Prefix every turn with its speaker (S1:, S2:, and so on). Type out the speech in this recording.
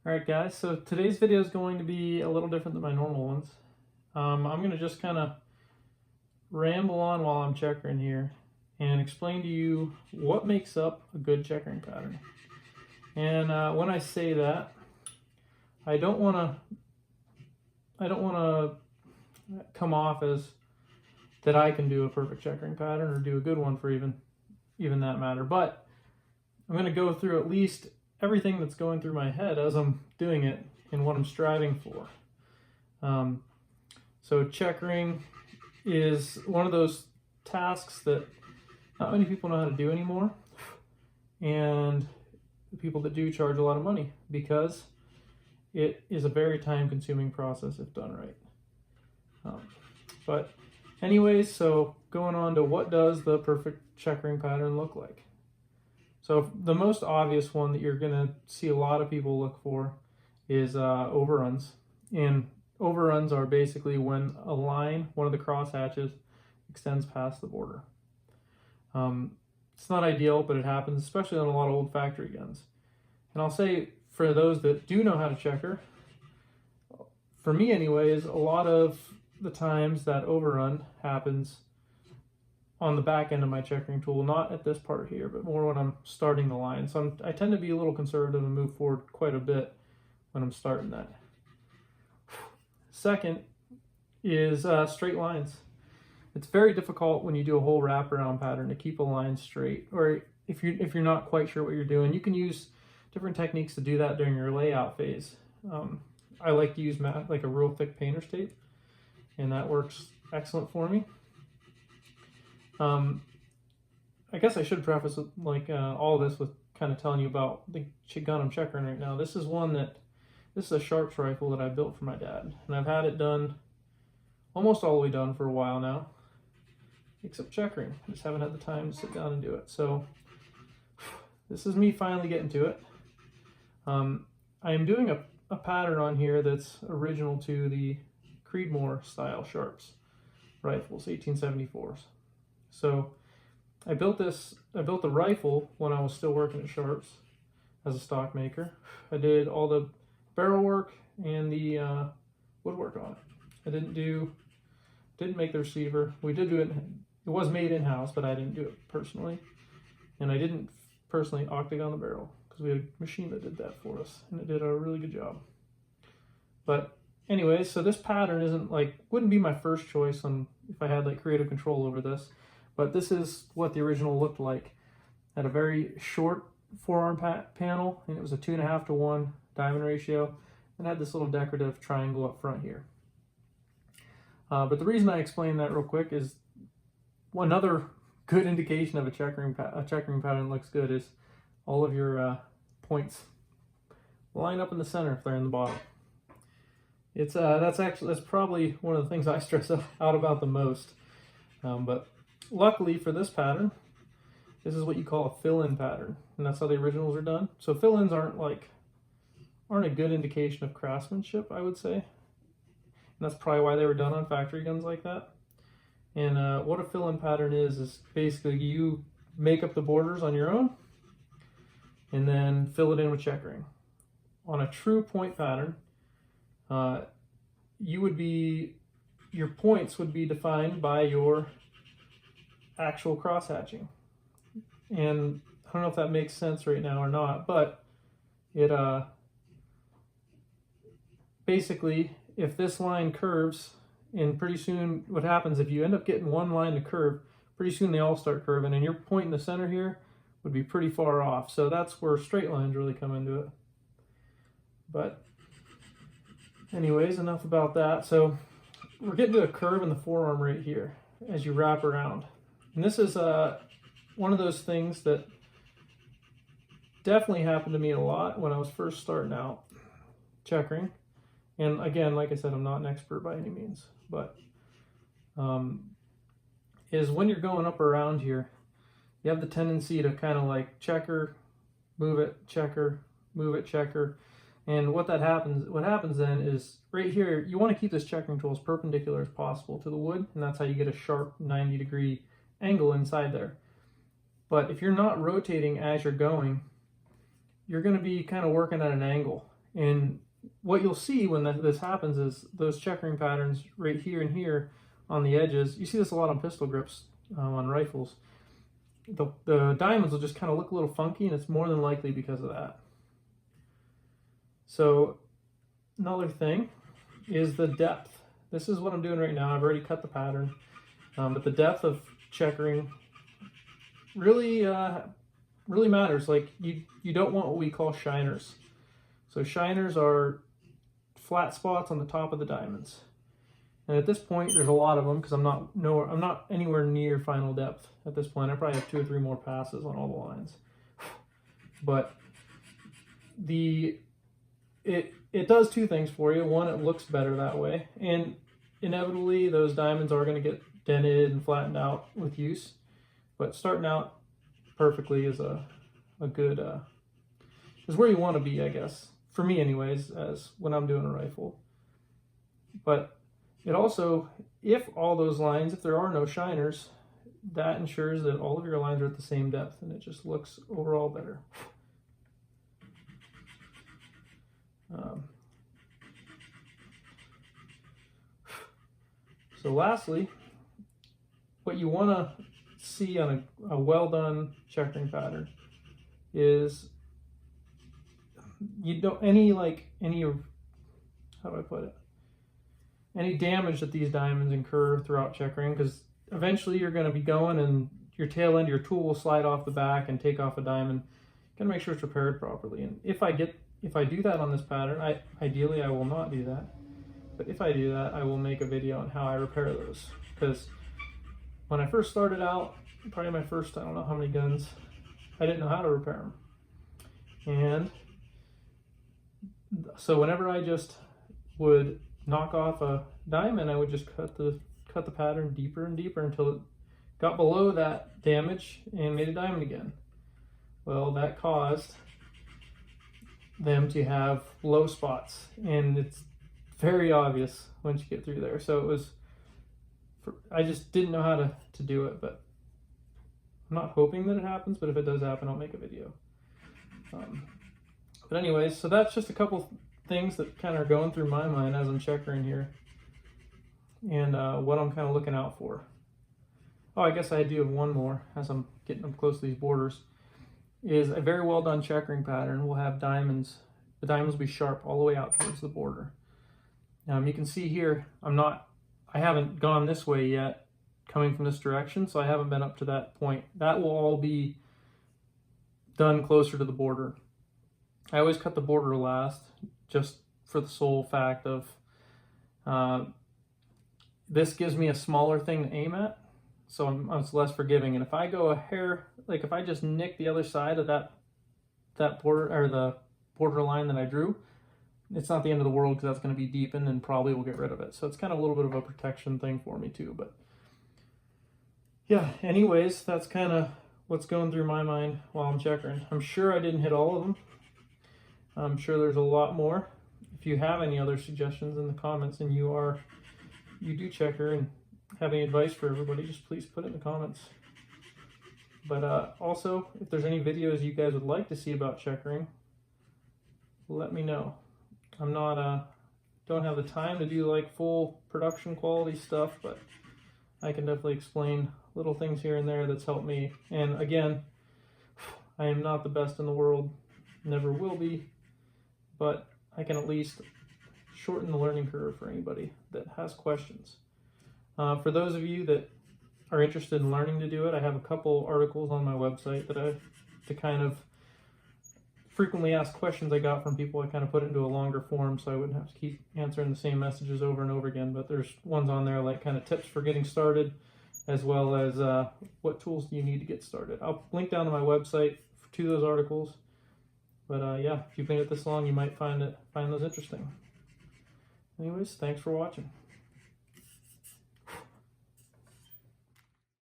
S1: Alright guys, so today's video is going to be a little different than my normal ones. I'm going to just kind of ramble on while I'm checkering here and explain to you what makes up a good checkering pattern. And when I say that, I don't want to come off as that I can do a perfect checkering pattern or do a good one for even that matter, but I'm going to go through at least everything that's going through my head as I'm doing it and what I'm striving for. So checkering is one of those tasks that not many people know how to do anymore, and the people that do charge a lot of money because it is a very time-consuming process if done right. But anyways, so going on to what does the perfect checkering pattern look like? So the most obvious one that you're going to see a lot of people look for is overruns. And overruns are basically when a line, one of the cross hatches, extends past the border. It's not ideal, but it happens, especially on a lot of old factory guns. And I'll say, for those that do know how to checker, for me anyways, a lot of the times that overrun happens on the back end of my checkering tool, not at this part here, but more when I'm starting the line. So I tend to be a little conservative and move forward quite a bit when I'm starting that. Second is straight lines. It's very difficult when you do a whole wraparound pattern to keep a line straight, or if you're not quite sure what you're doing, you can use different techniques to do that during your layout phase. I like to use like a real thick painter's tape, and that works excellent for me. I guess I should preface with, all this with kind of telling you about the gun I'm checkering right now. This is a Sharps rifle that I built for my dad, and I've had it done almost all the way done for a while now, except checkering. I just haven't had the time to sit down and do it. So this is me finally getting to it. I am doing a pattern on here that's original to the Creedmoor style Sharps rifles, 1874s. So I built the rifle when I was still working at Sharps as a stock maker. I did all the barrel work and the woodwork on it. I didn't make the receiver. We did do it. It was made in-house, but I didn't do it personally. And I didn't personally octagon the barrel because we had a machine that did that for us, and it did a really good job. But anyways, so this pattern wouldn't be my first choice if I had creative control over this. But this is what the original looked like. Had a very short forearm panel, and it was a 2.5 to 1 diamond ratio, and had this little decorative triangle up front here. But the reason I explain that real quick is another good indication of a checkering pattern looks good is all of your points line up in the center if they're in the bottom. It's that's probably one of the things I stress out about the most. But luckily for this pattern, this is what you call a fill-in pattern, and that's how the originals are done. So fill-ins aren't a good indication of craftsmanship, I would say. And that's probably why they were done on factory guns like that. And what a fill-in pattern is basically you make up the borders on your own and then fill it in with checkering. On a true point pattern, your points would be defined by your actual cross-hatching. And I don't know if that makes sense right now or not, but it basically, if this line curves, and pretty soon what happens if you end up getting one line to curve, pretty soon they all start curving, and your point in the center here would be pretty far off. So that's where straight lines really come into it. But anyways, enough about that. So we're getting to a curve in the forearm right here as you wrap around. And this is one of those things that definitely happened to me a lot when I was first starting out checkering. And again, like I said, I'm not an expert by any means, but is when you're going up around here, you have the tendency to kind of checker, move it, checker, move it, checker. And what happens then is right here, you want to keep this checkering tool as perpendicular as possible to the wood, and that's how you get a sharp 90-degree angle inside there. But if you're not rotating as you're going, you're going to be kind of working at an angle, And what you'll see when this happens is those checkering patterns right here and here on the edges. You see this a lot on pistol grips on rifles. The diamonds will just kind of look a little funky, and it's more than likely because of that. So another thing is the depth. This is what I'm doing right now. I've already cut the pattern, but the depth of checkering really matters. Like you don't want what we call shiners. So shiners are flat spots on the top of the diamonds. And at this point, there's a lot of them because I'm not anywhere near final depth at this point. I probably have 2 or 3 more passes on all the lines. But it does 2 things for you. One, it looks better that way, and inevitably those diamonds are going to get dented and flattened out with use. But starting out perfectly is a good is where you want to be, I guess, for me anyways, as when I'm doing a rifle. But it also, if all those lines, if there are no shiners, that ensures that all of your lines are at the same depth, and it just looks overall better. So lastly, what you want to see on a well done checkering pattern is you don't any how do I put it? Any damage that these diamonds incur throughout checkering, because eventually you're going to be going and your tail end of your tool will slide off the back and take off a diamond. You got to make sure it's repaired properly. And if I do that on this pattern, ideally I will not do that. But if I do that, I will make a video on how I repair those. Because when I first started out, probably my first, I don't know how many guns, I didn't know how to repair them. And so whenever I just would knock off a diamond, I would just cut the pattern deeper and deeper until it got below that damage and made a diamond again. Well, that caused them to have low spots, and it's very obvious once you get through there. So I just didn't know how to do it, but I'm not hoping that it happens, but if it does happen, I'll make a video. But anyways, so that's just a couple things that kind of are going through my mind as I'm checkering here, and what I'm kind of looking out for. Oh, I guess I do have one more as I'm getting up close to these borders. Is a very well done checkering pattern will have diamonds. The diamonds will be sharp all the way out towards the border. You can see here, I haven't gone this way yet, coming from this direction, so I haven't been up to that point. That will all be done closer to the border. I always cut the border last, just for the sole fact of this gives me a smaller thing to aim at, so I'm less forgiving. And if I go a hair, like if I just nick the other side of that border, or the border line that I drew, it's not the end of the world, because that's going to be deepened and probably will get rid of it. So it's kind of a little bit of a protection thing for me too. But yeah, anyways, that's kind of what's going through my mind while I'm checkering. I'm sure I didn't hit all of them. I'm sure there's a lot more. If you have any other suggestions in the comments, and you do checker and have any advice for everybody, just please put it in the comments. But also, if there's any videos you guys would like to see about checkering, let me know. I'm not don't have the time to do like full production quality stuff, but I can definitely explain little things here and there that's helped me. And again, I am not the best in the world, never will be, but I can at least shorten the learning curve for anybody that has questions. For those of you that are interested in learning to do it, I have a couple articles on my website to kind of frequently asked questions I got from people. I kind of put it into a longer form so I wouldn't have to keep answering the same messages over and over again. But there's ones on there like kind of tips for getting started, as well as what tools do you need to get started. I'll link down to my website to those articles. But yeah, if you've made it this long, you might find those interesting. Anyways, thanks for watching.